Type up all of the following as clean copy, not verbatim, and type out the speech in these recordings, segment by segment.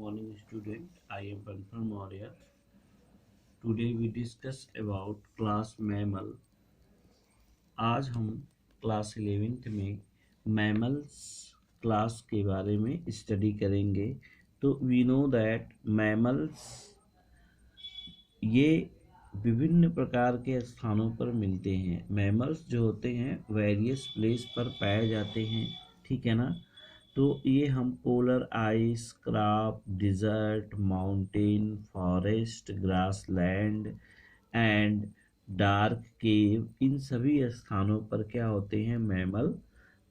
morning student. I am Panfar Maurya. Today we discuss about class mammal. आज हम class 11th में mammals class के बारे में स्टडी करेंगे. तो वी नो दैट मैमल्स ये विभिन्न प्रकार के स्थानों पर मिलते हैं. मैमल्स जो होते हैं वेरियस प्लेस पर पाए जाते हैं, ठीक है ना. तो ये हम polar ice, crop, desert, mountain, forest, grassland and dark cave, इन सभी स्थानों पर क्या होते हैं, मैमल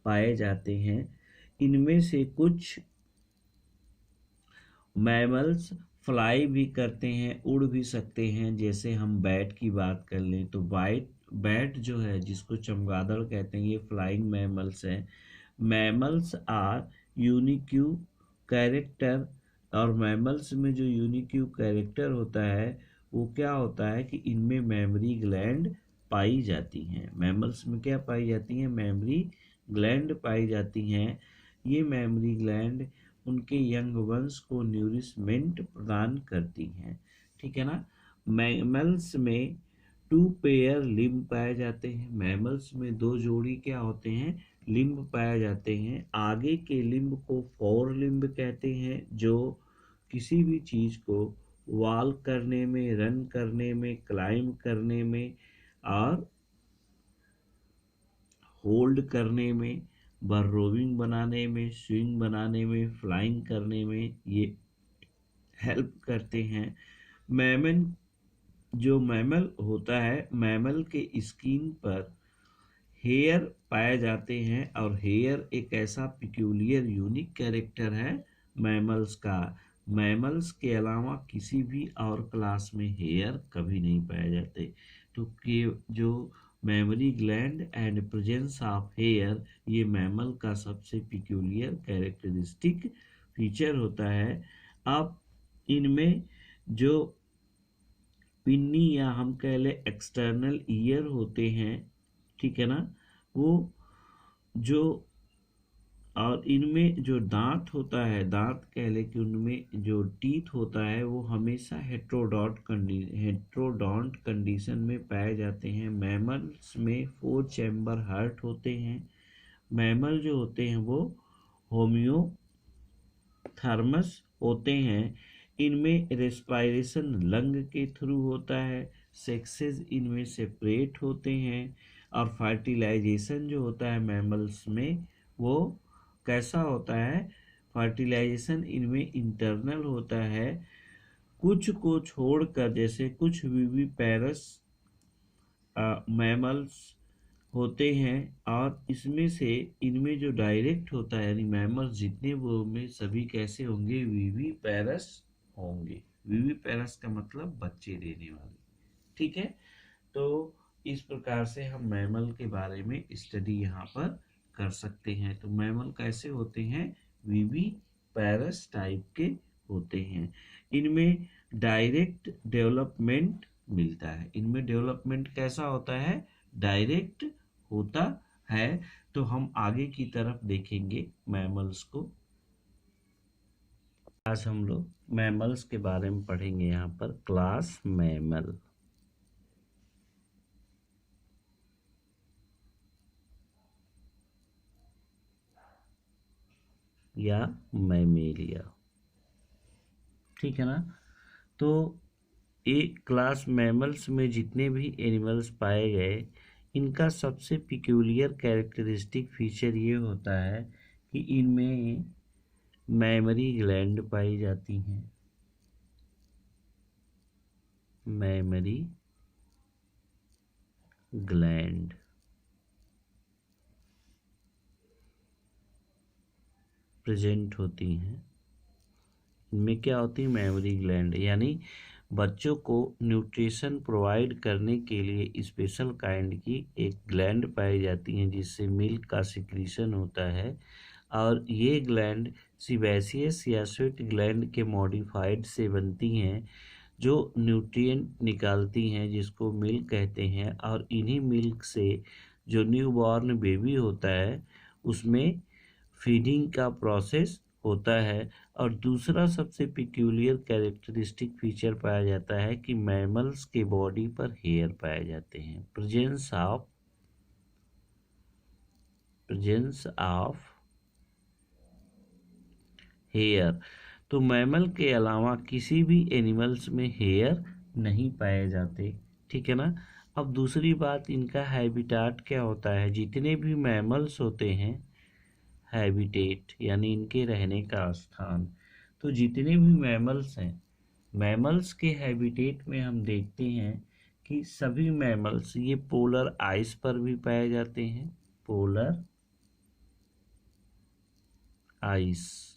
पाए जाते हैं. इनमें से कुछ मैमल्स फ्लाई भी करते हैं, उड़ भी सकते हैं. जैसे हम बैट की बात कर लें तो बैट जो है, जिसको चमगादड़ कहते हैं, ये फ्लाइंग मैमल्स हैं. Mammals are unique character. और मैमल्स में जो यूनिक्यू कैरेक्टर होता है वो क्या होता है कि इनमें मेमोरी ग्लैंड पाई जाती हैं. मैमल्स में क्या पाई जाती हैं, मेमोरी ग्लैंड पाई जाती हैं. ये मेमोरी ग्लैंड उनके यंग वंश को न्यूरिशमेंट प्रदान करती हैं, ठीक है ना. मैमल्स में 2 पेयर लिम्ब पाए जाते हैं. मैमल्स में 2 जोड़ी क्या होते हैं, लिम्ब पाए जाते हैं. आगे के लिम्ब को फोर लिम्ब कहते हैं, जो किसी भी चीज को वॉक करने में, रन करने में, क्लाइंब करने में और होल्ड करने में, बर्रोविंग बनाने में, स्विंग बनाने में, फ्लाइंग करने में ये हेल्प करते हैं. मैमल होता है, मैमल के स्किन पर हेयर पाए जाते हैं. और हेयर एक ऐसा पिक्यूलियर यूनिक कैरेक्टर है मैमल्स का. मैमल्स के अलावा किसी भी और क्लास में हेयर कभी नहीं पाए जाते. तो के जो mammary gland and presence of hair, ये मैमल का सबसे पिक्यूलियर कैरेक्टरिस्टिक फीचर होता है. अब इनमें जो पिन्नी या हम कह ले एक्सटर्नल ईयर होते हैं, ठीक है ना, वो जो, और इनमें जो दांत होता है, दांत कह ले कि उनमें जो टीथ होता है वो हमेशा हेट्रोडॉन्ट कंडीशन में पाए जाते हैं. मैमल्स में 4 चैम्बर हार्ट होते हैं. मैमल जो होते हैं वो होम्योथर्मस होते हैं. इनमें रेस्पायरेशन लंग के थ्रू होता है. सेक्सेस इनमें सेपरेट होते हैं. और फर्टिलाइजेशन जो होता है मैमल्स में वो कैसा होता है, फर्टिलाइजेशन इनमें इंटरनल होता है. कुछ को छोड़कर, जैसे कुछ विविपेरस मैमल्स होते हैं, और इसमें से इनमें जो डायरेक्ट होता है, यानी मैमल्स जितने वो में सभी कैसे होंगे, विविपेरस होंगे. विविपेरस का मतलब बच्चे देने वाले, ठीक है. तो इस प्रकार से हम मैमल के बारे में स्टडी यहाँ पर कर सकते हैं. तो मैमल कैसे होते हैं, विविपेरस टाइप के होते हैं. इनमें डायरेक्ट डेवलपमेंट मिलता है. इनमें डेवलपमेंट कैसा होता है, डायरेक्ट होता है. तो हम आगे की तरफ देखेंगे मैमल्स को. आज हम लोग मैमल्स के बारे में पढ़ेंगे. यहाँ पर क्लास मैमल या मैमेलिया, ठीक है ना. तो एक क्लास मैमल्स में जितने भी एनिमल्स पाए गए, इनका सबसे पिक्यूलियर कैरेक्टरिस्टिक फीचर ये होता है कि इनमें मेमोरी ग्लैंड पाई जाती हैं. मेमोरी ग्लैंड प्रेजेंट होती हैं. इनमें क्या होती है, मेमोरी ग्लैंड, यानी बच्चों को न्यूट्रिशन प्रोवाइड करने के लिए स्पेशल काइंड की एक ग्लैंड पाई जाती हैं, जिससे मिल्क का सिक्रीशन होता है. और ये ग्लैंड सीबेसियस या स्वीट ग्लैंड के मॉडिफाइड से बनती हैं, जो न्यूट्रिएंट निकालती हैं, जिसको मिल्क कहते हैं. और इन्हीं मिल्क से जो न्यूबॉर्न बेबी होता है उसमें फीडिंग का प्रोसेस होता है। और दूसरा सबसे पिक्यूलियर कैरेक्टरिस्टिक फीचर पाया जाता है कि मैमल्स के बॉडी पर हेयर पाए जाते हैं। Presence of hair. तो मैमल के अलावा किसी भी एनिमल्स में हेयर नहीं पाए जाते, ठीक है ना। अब दूसरी बात, इनका हैबिटाट क्या होता है। जितने भी मैमल्स होते हैं, हैबिटेट यानी इनके रहने का स्थान, तो जितने भी मैमल्स हैं, मैमल्स के हैबिटेट में हम देखते हैं कि सभी मैमल्स ये पोलर आइस पर भी पाए जाते हैं। पोलर आइस,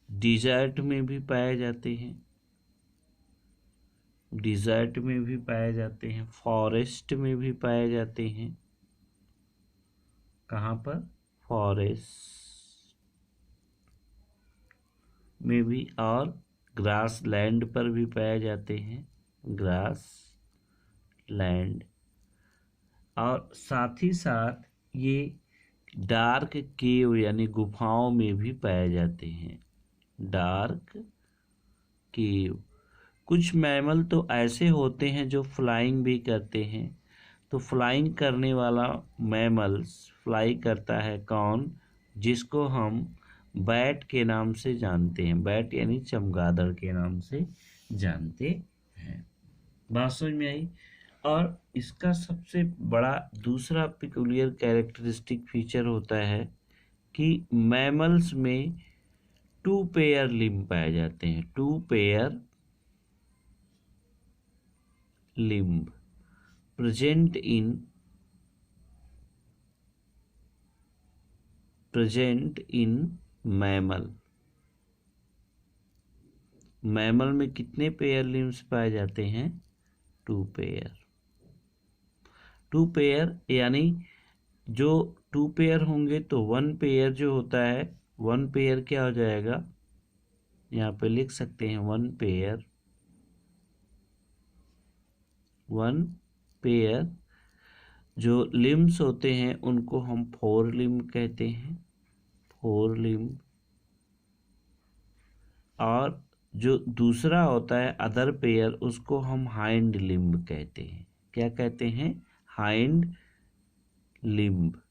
डिजर्ट में भी पाए जाते हैं, डिजर्ट में भी पाए जाते हैं, फॉरेस्ट में भी पाए जाते हैं। कहाँ पर? फॉरेस्ट में भी, और ग्रास लैंड पर भी पाए जाते हैं, ग्रास लैंड। और साथ ही साथ ये डार्क केव यानी गुफाओं में भी पाए जाते हैं, डार्क केव। कुछ मैमल तो ऐसे होते हैं जो फ्लाइंग भी करते हैं। तो फ्लाइंग करने वाला मैमल्स फ्लाई करता है कौन? जिसको हम बैट के नाम से जानते हैं, बैट यानी चमगादड़ के नाम से जानते हैं। बात समझ में आई। और इसका सबसे बड़ा दूसरा पिकुलियर कैरेक्टरिस्टिक फीचर होता है कि मैमल्स में 2 पेयर लिम्ब पाए जाते हैं, 2 pair limb present in mammal. Mammal में कितने पेयर लिम्स पाए जाते हैं? 2 पेयर। 2 पेयर यानी जो 2 पेयर होंगे तो 1 पेयर जो होता है, 1 पेयर क्या हो जाएगा, यहाँ पे लिख सकते हैं 1 पेयर। 1 पेयर जो लिम्स होते हैं उनको हम 4 लिम्ब कहते हैं, 4 लिम्ब। और जो दूसरा होता है अदर पेयर, उसको हम हाइंड लिम्ब कहते हैं। क्या कहते हैं? हाइंड लिम्ब,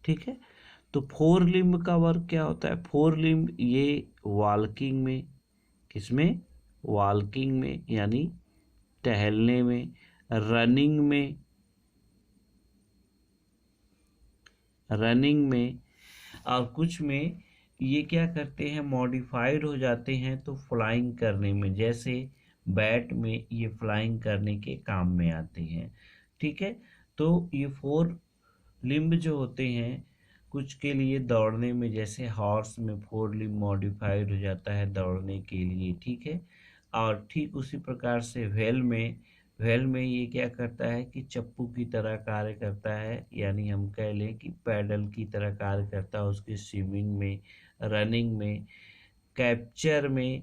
ठीक है। तो 4 लिम्ब का वर्क क्या होता है? 4 लिम्ब ये वॉकिंग में, किसमें? वॉकिंग में यानी टहलने में, रनिंग में और कुछ में ये क्या करते हैं, मॉडिफाइड हो जाते हैं तो फ्लाइंग करने में, जैसे बैट में ये फ्लाइंग करने के काम में आते हैं, ठीक है। तो ये 4 लिम्ब जो होते हैं कुछ के लिए दौड़ने में, जैसे हॉर्स में 4 लिम्ब मॉडिफाइड हो जाता है दौड़ने के लिए, ठीक है। और ठीक उसी प्रकार से व्हेल में ये क्या करता है कि चप्पू की तरह कार्य करता है, यानी हम कह लें कि पैडल की तरह कार्य करता है उसकी स्विमिंग में, रनिंग में, कैप्चर में,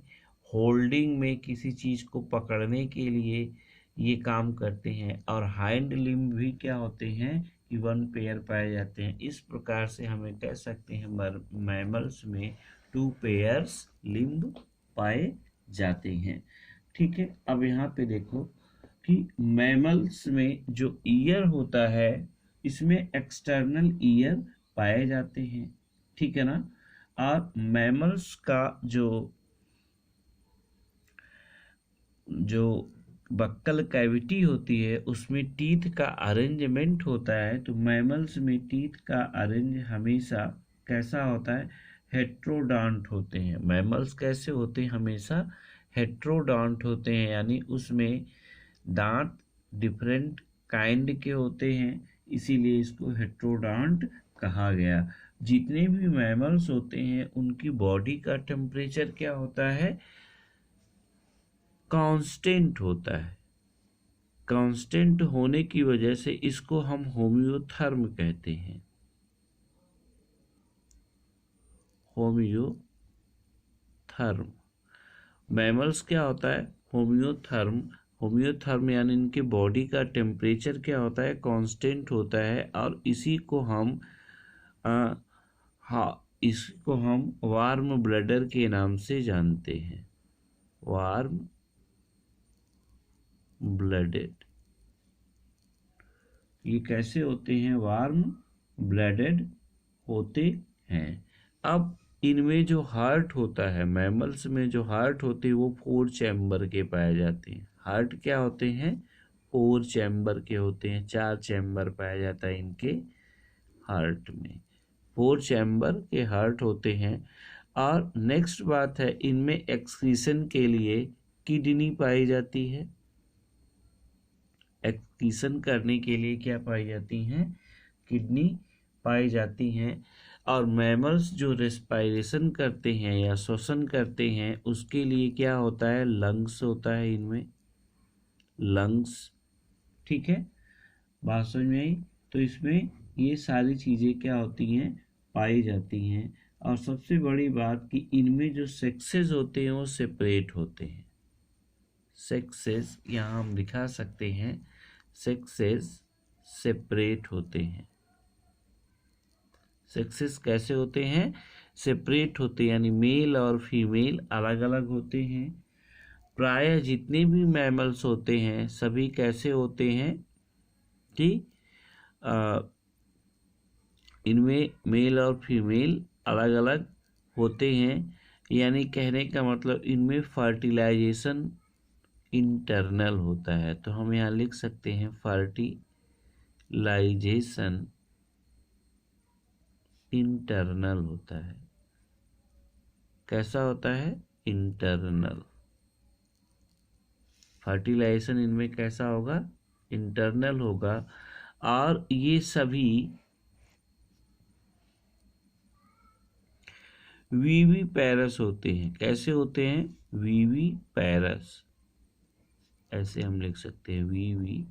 होल्डिंग में, किसी चीज़ को पकड़ने के लिए ये काम करते हैं। और हाइंड लिम्ब भी क्या होते हैं कि 1 पेयर पाए जाते हैं। इस प्रकार से हमें कह सकते हैं मैमल्स में 2 पेयर्स लिम्ब पाए जाते हैं, ठीक है। अब यहाँ पे देखो कि मैमल्स में जो ईयर होता है इसमें एक्सटर्नल ईयर पाए जाते हैं, ठीक है ना। और मैमल्स का जो बक्कल कैविटी होती है उसमें टीथ का अरेंजमेंट होता है। तो मैमल्स में टीथ का अरेंज हमेशा कैसा होता है? हेट्रोडॉन्ट होते हैं। मैमल्स कैसे होते हैं? हमेशा हेट्रोडॉन्ट होते हैं, यानी उसमें दांत डिफरेंट काइंड के होते हैं, इसीलिए इसको हेट्रोडॉन्ट कहा गया। जितने भी मैमल्स होते हैं उनकी बॉडी का टेम्परेचर क्या होता है? कांस्टेंट होता है। कांस्टेंट होने की वजह से इसको हम होम्योथर्म कहते हैं, होम्योथर्म। मैमल्स क्या होता है? होम्योथर्म। होम्योथर्म यानी इनके बॉडी का टेम्परेचर क्या होता है, कांस्टेंट होता है, और इसी को हम इसको हम वार्म ब्लडर के नाम से जानते हैं, वार्म ब्लडेड। ये कैसे होते हैं, वार्म ब्लडेड होते हैं। अब इनमें जो हार्ट होता है, मैमल्स में जो हार्ट होते हैं वो 4 चैम्बर के पाए जाते हैं। हार्ट क्या होते हैं, 4 चैम्बर के होते हैं, 4 चैम्बर पाया जाता है इनके हार्ट में, 4 चैम्बर के हार्ट होते हैं। और नेक्स्ट बात है, इनमें एक्सक्रीशन के लिए किडनी पाई जाती है, एक्सक्रीशन करने के लिए क्या पाई जाती हैं, किडनी पाई जाती हैं। और मैमल्स जो रेस्पायरेशन करते हैं या श्वसन करते हैं उसके लिए क्या होता है, लंग्स होता है इनमें, लंग्स। ठीक है, बात समझ में आई। तो इसमें ये सारी चीज़ें क्या होती हैं, पाई जाती हैं। और सबसे बड़ी बात कि इनमें जो सेक्सेस होते हैं वो सेपरेट होते हैं, सेक्सेस यहाँ हम दिखा सकते हैं, सेक्सेस सेपरेट होते हैं। सेक्सेस कैसे होते हैं, सेपरेट होते हैं, यानी मेल और फीमेल अलग अलग होते हैं। प्रायः जितने भी मैमल्स होते हैं सभी कैसे होते हैं कि इनमें मेल और फीमेल अलग अलग होते हैं। यानी कहने का मतलब इनमें फर्टिलाइजेशन इंटरनल होता है। तो हम यहाँ लिख सकते हैं फर्टिलाइजेशन इंटरनल होता है। कैसा होता है, इंटरनल। फर्टिलाइजेशन इनमें कैसा होगा, इंटरनल होगा। और ये सभी वीवी पैरस होते हैं। कैसे होते हैं, वीवी पैरस, ऐसे हम लिख सकते हैं वीवी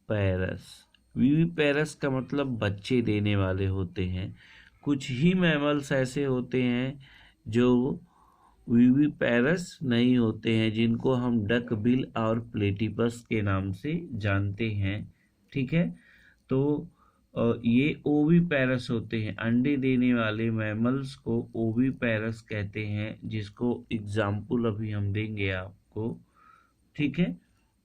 पैरस। वीवी पैरस का मतलब बच्चे देने वाले होते हैं। कुछ ही मैमल्स ऐसे होते हैं जो वीवी पैरस नहीं होते हैं, जिनको हम डक बिल और प्लेटिपस के नाम से जानते हैं। ठीक है, तो ये ओवी पैरस होते हैं। अंडे देने वाले मैमल्स को ओवी पैरस कहते हैं, जिसको एग्जाम्पल अभी हम देंगे आपको। ठीक है,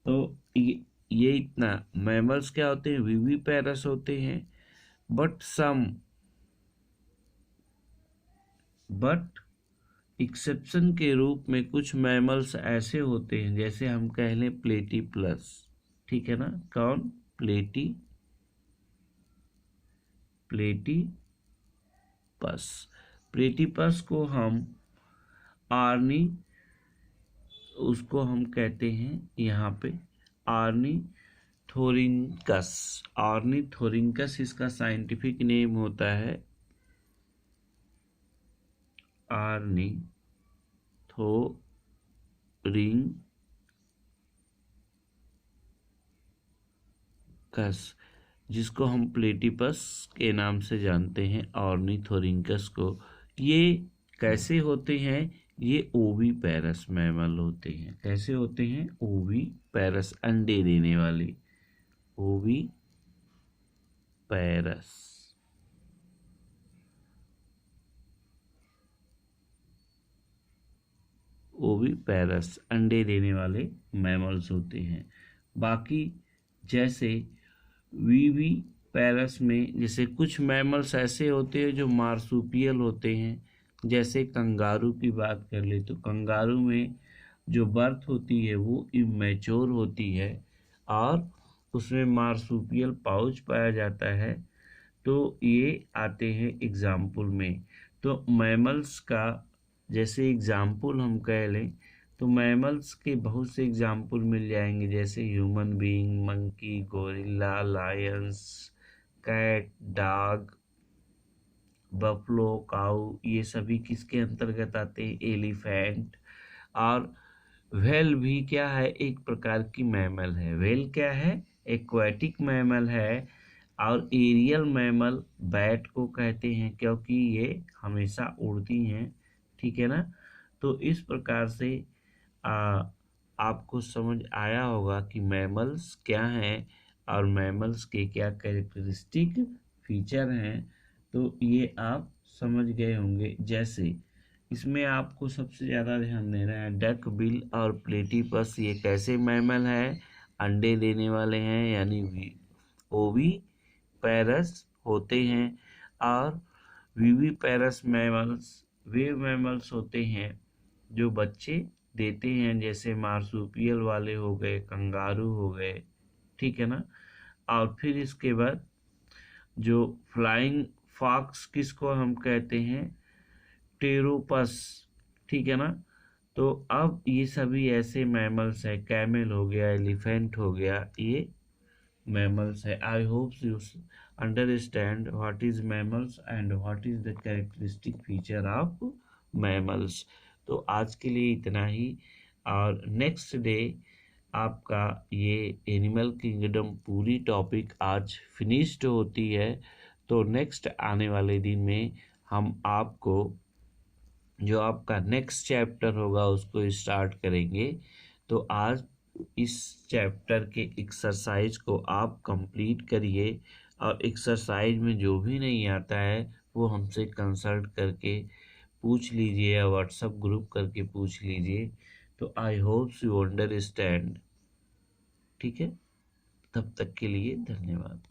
तो ये इतना मैमल्स क्या होते हैं, वीवी पैरस होते हैं। बट एक्सेप्शन के रूप में कुछ मैमल्स ऐसे होते हैं, जैसे हम कह लें प्लेटीप्लस। ठीक है ना, कौन, प्लेटीपस को हम आर्नी, उसको हम कहते हैं यहाँ पे ऑर्निथोरिंकस इसका साइंटिफिक नेम होता है, ऑर्निथोरिंकस, जिसको हम प्लेटिपस के नाम से जानते हैं, ऑर्निथोरिंकस को। ये कैसे होते हैं, ये ओवी पैरस मैमल होते हैं। कैसे होते हैं, ओवी पैरस, अंडे देने वाले, ओवी पैरस। ओवी पैरस अंडे देने वाले मैमल्स होते हैं। बाकी जैसे वीवी पैरस में जैसे कुछ मैमल्स ऐसे होते हैं जो मार्सुपियल होते हैं। जैसे कंगारू की बात कर ले तो कंगारू में जो बर्थ होती है वो इमेच्योर होती है और उसमें मार्सुपियल पाउच पाया जाता है। तो ये आते हैं एग्जाम्पल में। तो मैमल्स का जैसे एग्जाम्पल हम कह लें तो मैमल्स के बहुत से एग्जाम्पल मिल जाएंगे, जैसे human being, monkey, gorilla, lions, cat, dog, buffalo, cow, ये सभी किसके अंतर्गत आते हैं, एलिफेंट। और व्हेल भी क्या है, एक प्रकार की मैमल है। व्हेल क्या है, एक्वाटिक मैमल है। और एरियल मैमल बैट को कहते हैं, क्योंकि ये हमेशा उड़ती हैं। ठीक है ना, तो इस प्रकार से आपको समझ आया होगा कि मैमल्स क्या हैं और मैमल्स के क्या कैरेक्टरिस्टिक फीचर हैं। तो ये आप समझ गए होंगे। जैसे इसमें आपको सबसे ज़्यादा ध्यान देना है डक बिल और प्लेटिपस, ये कैसे मैमल है, अंडे देने वाले हैं यानी ओवी पैरस होते हैं। और वीवी पैरस मैमल्स वे मैमल्स होते हैं जो बच्चे देते हैं, जैसे मार्supial वाले हो गए, कंगारू हो गए, ठीक है ना। और फिर इसके बाद जो फ्लाइंग फॉक्स किसको हम कहते हैं, टेरोपस, ठीक है ना। तो अब ये सभी ऐसे मैमल्स है, कैमल हो गया, एलिफेंट हो गया, ये मैमल्स है। I hope you understand what is mammals and what is the characteristic feature of mammals. तो आज के लिए इतना ही, और नेक्स्ट डे आपका ये एनिमल किंगडम पूरी टॉपिक आज फिनिश्ड होती है। तो नेक्स्ट आने वाले दिन में हम आपको जो आपका नेक्स्ट चैप्टर होगा उसको स्टार्ट करेंगे। तो आज इस चैप्टर के एक्सरसाइज को आप कंप्लीट करिए, और एक्सरसाइज में जो भी नहीं आता है वो हमसे कंसल्ट करके पूछ लीजिए या व्हाट्सएप ग्रुप करके पूछ लीजिए। तो आई होप यू अंडरस्टैंड। ठीक है, तब तक के लिए धन्यवाद।